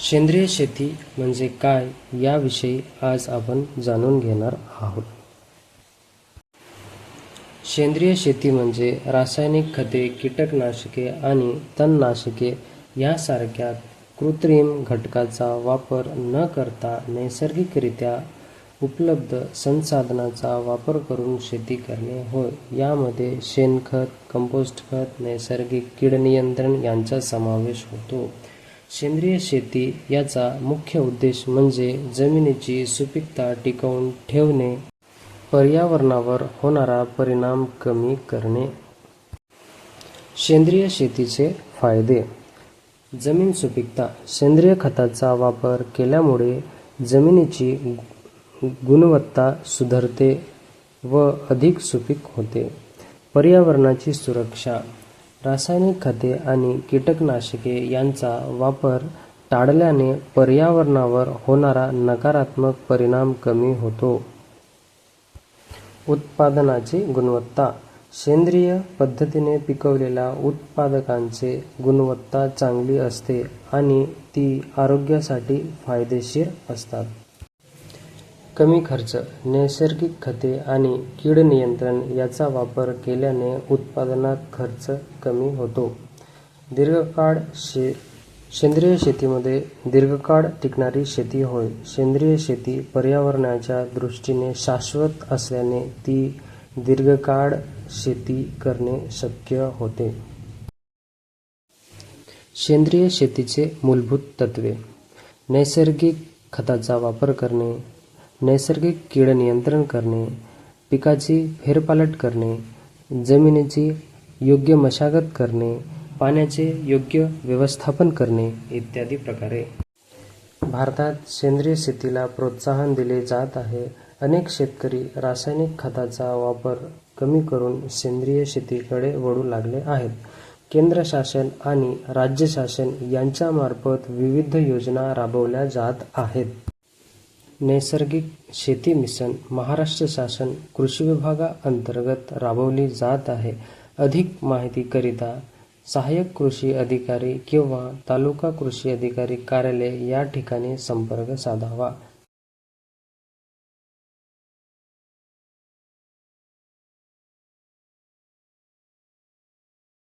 सेंद्रिय शेती म्हणजे काय याविषयी आज आपण जाणून घेणार आहोत. सेंद्रिय शेती म्हणजे रासायनिक खते, कीटकनाशके आणि तणनाशके यासारख्या कृत्रिम घटकाचा वापर न करता नैसर्गिकरित्या उपलब्ध संसाधनांचा वापर करून शेती करणे होय. यामध्ये शेणखत, कंपोस्ट खत, नैसर्गिक कीड नियंत्रण यांचा समावेश होतो. सेंद्रिय शेती याचा मुख्य उद्देश म्हणजे जमिनीची सुपीकता टिकवून ठेवणे, पर्यावरणावर होणारा परिणाम कमी करणे. सेंद्रिय शेतीचे फायदे. जमीन सुपीकता. सेंद्रिय खताचा वापर केल्यामुळे जमिनीची गुणवत्ता सुधारते व अधिक सुपीक होते. पर्यावरणाची सुरक्षा. रासायनिक खते आणि कीटकनाशके यांचा वापर टाळल्याने पर्यावरणावर होणारा नकारात्मक परिणाम कमी होतो. उत्पादनाची गुणवत्ता. सेंद्रिय पद्धतीने पिकवलेल्या उत्पादकांची गुणवत्ता चांगली असते आणि ती आरोग्यासाठी फायदेशीर असतात. कमी खर्च. नैसर्गिक खते आणि कीड नियंत्रण याचा वापर केल्याने उत्पादनात खर्च कमी होतो. दीर्घकाळ. सेंद्रिय शेतीमध्ये दीर्घकाळ टिकणारी शेती होय. सेंद्रिय शेती पर्यावरणाच्या दृष्टीने शाश्वत असल्याने ती दीर्घकाळ शेती करणे शक्य होते. सेंद्रिय शेतीचे मूलभूत तत्त्वे. नैसर्गिक खताचा वापर करणे, नैसर्गिक कीड नियंत्रण करणे, पिकाची फेरपालट करणे, जमिनीची योग्य मशागत करणे, पाण्याचे योग्य व्यवस्थापन करणे इत्यादी प्रकारे. भारतात सेंद्रिय शेतीला प्रोत्साहन दिले जात आहे. अनेक शेतकरी रासायनिक खताचा वापर कमी करून सेंद्रिय शेतीकडे वळू लागले आहेत. केंद्र शासन आणि राज्य शासन यांच्यामार्फत विविध योजना राबवल्या जात आहेत. नैसर्गिक शेती मिशन महाराष्ट्र शासन कृषी विभागाअंतर्गत राबवली जात आहे. अधिक माहितीकरिता सहाय्यक कृषी अधिकारी किंवा तालुका कृषी अधिकारी कार्यालय या ठिकाणी संपर्क साधावा.